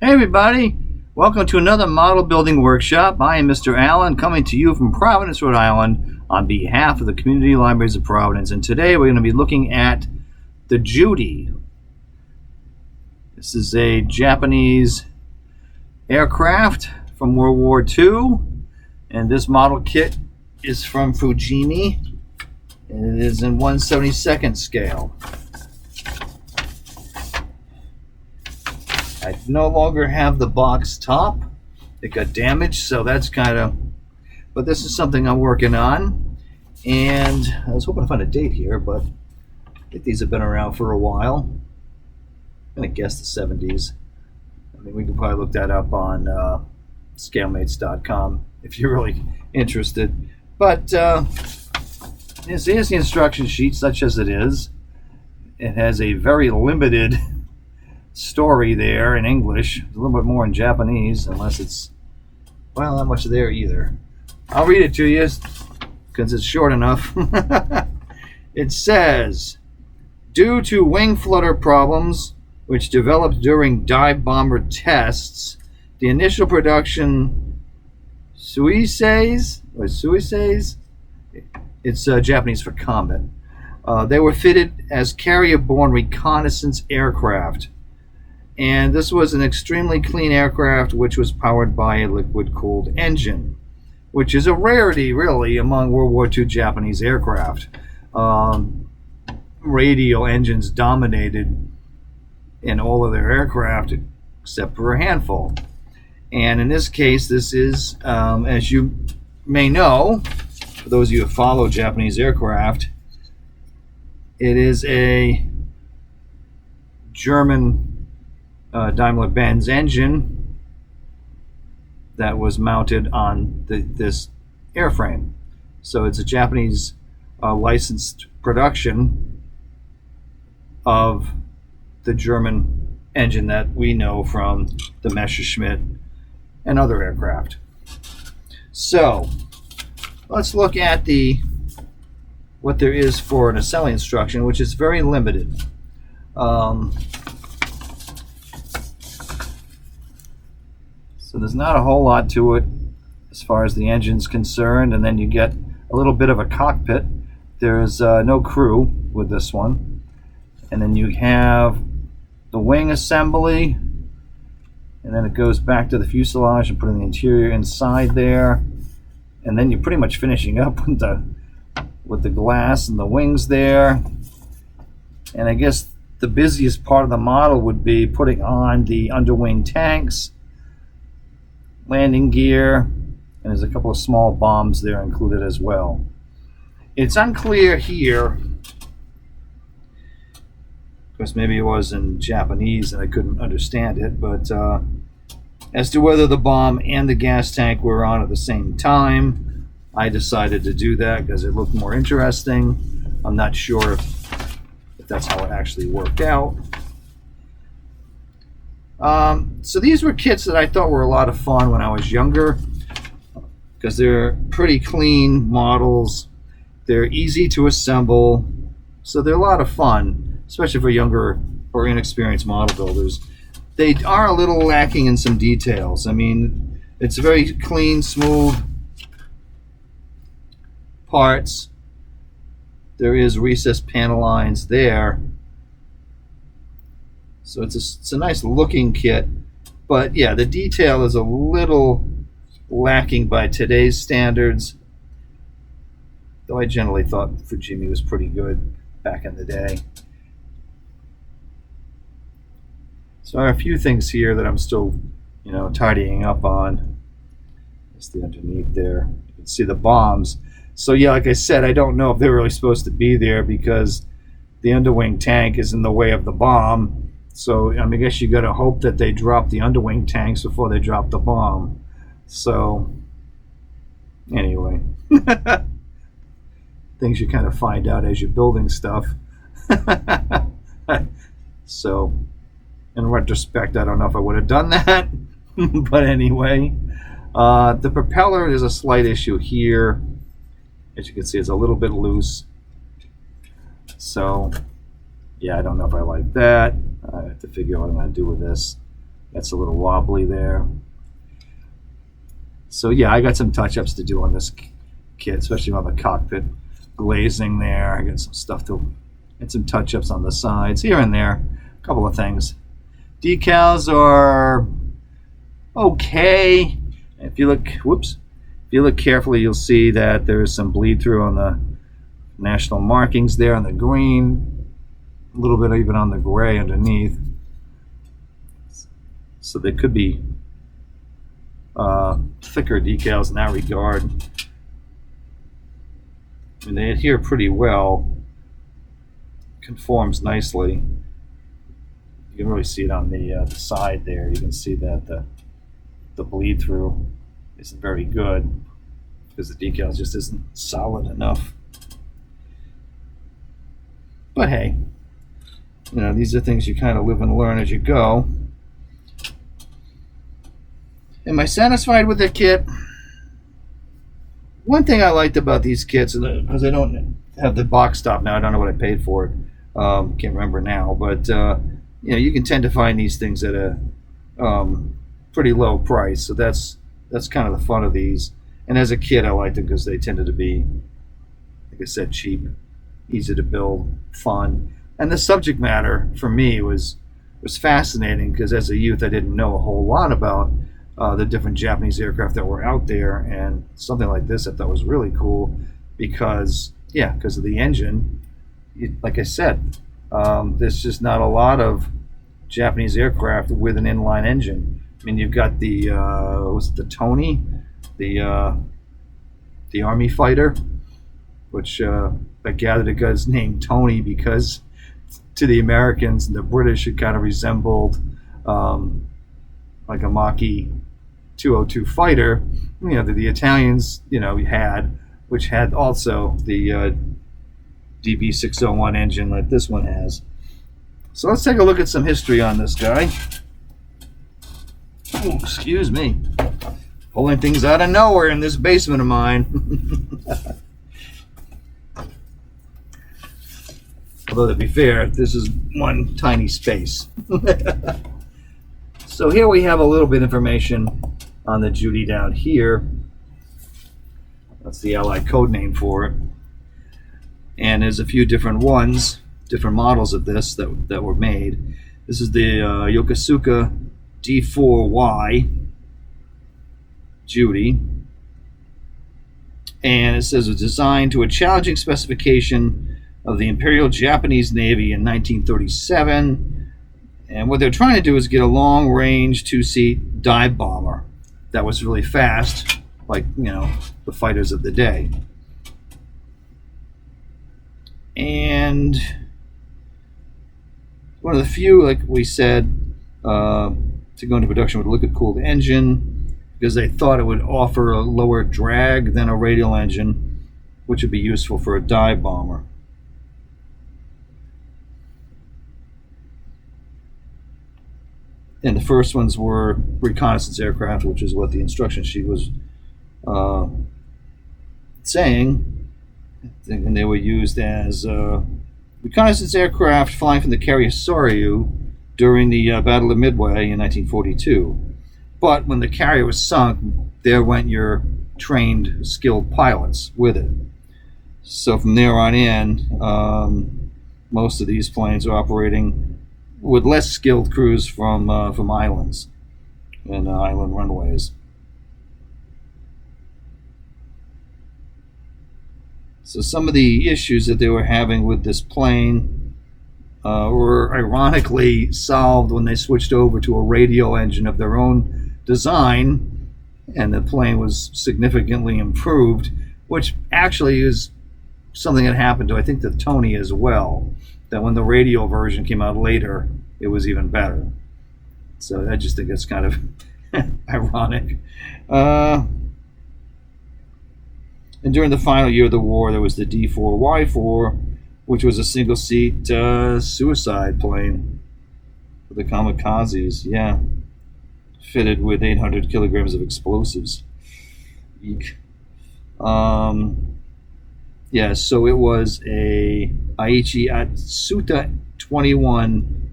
Hey everybody, welcome to another model building workshop. I am Mr. Allen coming to you from Providence, Rhode Island on behalf of the Community Libraries of Providence, and today we're going to be looking at the Judy. This is a Japanese aircraft from World War II, and this model kit is from Fujimi, and it is in 1/72nd scale. I no longer have the box top. It got damaged, so that's but this is something I'm working on. And I was hoping to find a date here, but I think these have been around for a while. I'm going to guess the 70s. I mean, we can probably look that up on scalemates.com if you're really interested. But here's the instruction sheet, such as it is. It has a very limited story there in English, a little bit more in Japanese, unless it's, well, not much there either. I'll read it to you because it's short enough. It says, due to wing flutter problems which developed during dive bomber tests, the initial production Suiseis, it's Japanese for combat, they were fitted as carrier-borne reconnaissance aircraft. And this was an extremely clean aircraft which was powered by a liquid-cooled engine, which is a rarity, really, among World War II Japanese aircraft. Radial engines dominated in all of their aircraft except for a handful. And in this case, this is, as you may know, for those of you who follow Japanese aircraft, it is a German Daimler-Benz engine that was mounted on this airframe. So it's a Japanese licensed production of the German engine that we know from the Messerschmitt and other aircraft. So let's look at what there is for an assembly instruction, which is very limited. So there's not a whole lot to it as far as the engine's concerned, and then you get a little bit of a cockpit. There's no crew with this one. And then you have the wing assembly, and then it goes back to the fuselage and putting the interior inside there. And then you're pretty much finishing up with the glass and the wings there. And I guess the busiest part of the model would be putting on the underwing tanks, landing gear, and there's a couple of small bombs there included as well. It's unclear here, because maybe it was in Japanese and I couldn't understand it, but as to whether the bomb and the gas tank were on at the same time. I decided to do that because it looked more interesting. I'm not sure if that's how it actually worked out. So these were kits that I thought were a lot of fun when I was younger, because they're pretty clean models. They're easy to assemble, so they're a lot of fun, especially for younger or inexperienced model builders. They are a little lacking in some details. I mean, it's very clean, smooth parts. There is recessed panel lines there. So it's a nice looking kit, but yeah, the detail is a little lacking by today's standards, though I generally thought Fujimi was pretty good back in the day. So there are a few things here that I'm still, tidying up on. Just the underneath there, you can see the bombs. So yeah, like I said, I don't know if they're really supposed to be there because the underwing tank is in the way of the bomb. So I guess you got to hope that they drop the underwing tanks before they drop the bomb. So anyway, things you kind of find out as you're building stuff. So in retrospect, I don't know if I would have done that. But anyway, the propeller, there's a slight issue here. As you can see, it's a little bit loose. So yeah, I don't know if I like that. I have to figure out what I'm going to do with this. That's a little wobbly there. So yeah, I got some touch-ups to do on this kit, especially on the cockpit glazing there. I got some stuff to, and some touch-ups on the sides here and there. A couple of things. Decals are okay. If you look, whoops, if you look carefully, you'll see that there's some bleed through on the national markings there on the green, a little bit even on the gray underneath. So they could be thicker decals in that regard. I mean, they adhere pretty well, conforms nicely. You can really see it on the side there. You can see that the bleed through isn't very good because the decal just isn't solid enough. But hey, you know, these are things you kind of live and learn as you go. Am I satisfied with the kit? One thing I liked about these kits, because I don't have the box top now, I don't know what I paid for it. Can't remember now, but you know, you can tend to find these things at a pretty low price. So that's kind of the fun of these. And as a kid, I liked them because they tended to be, like I said, cheap, easy to build, fun. And the subject matter for me was fascinating because as a youth, I didn't know a whole lot about the different Japanese aircraft that were out there, and something like this I thought was really cool because of the engine. Like I said, there's just not a lot of Japanese aircraft with an inline engine. I mean, you've got the was it the Tony, the Army fighter, which I gathered it got its name Tony because to the Americans and the British it kind of resembled like a Mach-E 202 fighter, you know, that the Italians, you know, had, which had also the DB601 engine like this one has. So let's take a look at some history on this guy. Oh, excuse me. Pulling things out of nowhere in this basement of mine. Although to be fair, this is one tiny space. So here we have a little bit of information on the Judy down here. That's the Allied code name for it. And there's a few different ones, different models of this that were made. This is the Yokosuka D4Y Judy. And it says it was designed to a challenging specification of the Imperial Japanese Navy in 1937. And what they're trying to do is get a long-range two-seat dive bomber that was really fast, like, you know, the fighters of the day. And one of the few, like we said, to go into production with a liquid-cooled engine because they thought it would offer a lower drag than a radial engine, which would be useful for a dive bomber. And the first ones were reconnaissance aircraft, which is what the instruction sheet was saying. And they were used as reconnaissance aircraft flying from the carrier Soryu during the Battle of Midway in 1942. But when the carrier was sunk, there went your trained, skilled pilots with it. So from there on in, most of these planes are operating with less skilled crews from islands and island runways. So some of the issues that they were having with this plane were ironically solved when they switched over to a radial engine of their own design, and the plane was significantly improved, which actually is something that happened to, I think, the Tony as well. That when the radial version came out later, it was even better. So I just think that's kind of ironic. And during the final year of the war, there was the D4Y4, which was a single-seat suicide plane for the kamikazes. Yeah, fitted with 800 kilograms of explosives. Eek. Yeah, so it was a Aichi Atsuta 21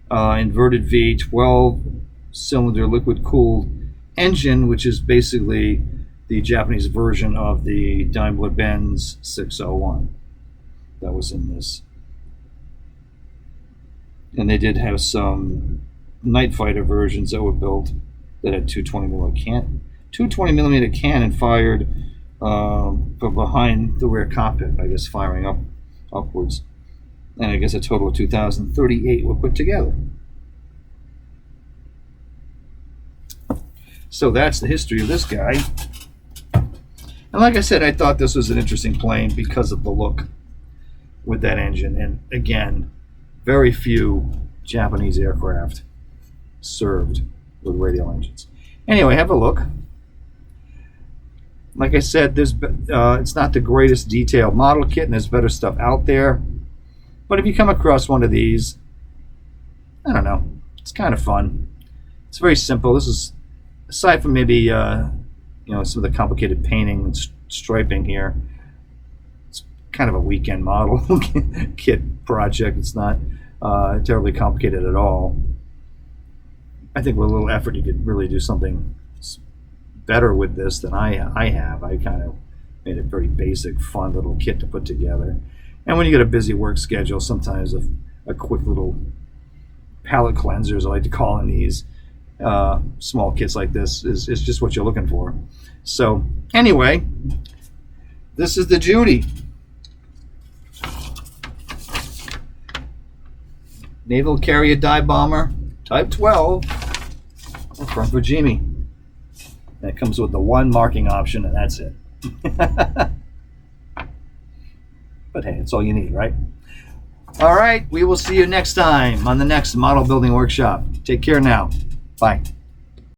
inverted V 12 cylinder liquid cooled engine, which is basically the Japanese version of the Daimler-Benz 601 that was in this. And they did have some Night Fighter versions that were built that had 220 millimeter cannon fired from behind the rear cockpit, I guess, firing upwards. And I guess a total of 2,038 were put together. So that's the history of this guy. And like I said, I thought this was an interesting plane because of the look with that engine. And again, very few Japanese aircraft served with radial engines. Anyway, have a look. Like I said, it's not the greatest detailed model kit, and there's better stuff out there. But if you come across one of these, I don't know, it's kind of fun. It's very simple. This is, aside from maybe some of the complicated painting and striping here, it's kind of a weekend model kit project. It's not terribly complicated at all. I think with a little effort you could really do something better with this than I have. I kind of made a very basic, fun little kit to put together. And when you get a busy work schedule, sometimes a quick little palette cleanser, as I like to call in these small kits like this, is just what you're looking for. So anyway, this is the Judy. Naval Carrier Dive Bomber Type 12 from Fujimi. That comes with the one marking option, and that's it. But hey, it's all you need, right? All right, we will see you next time on the next Model Building Workshop. Take care now. Bye.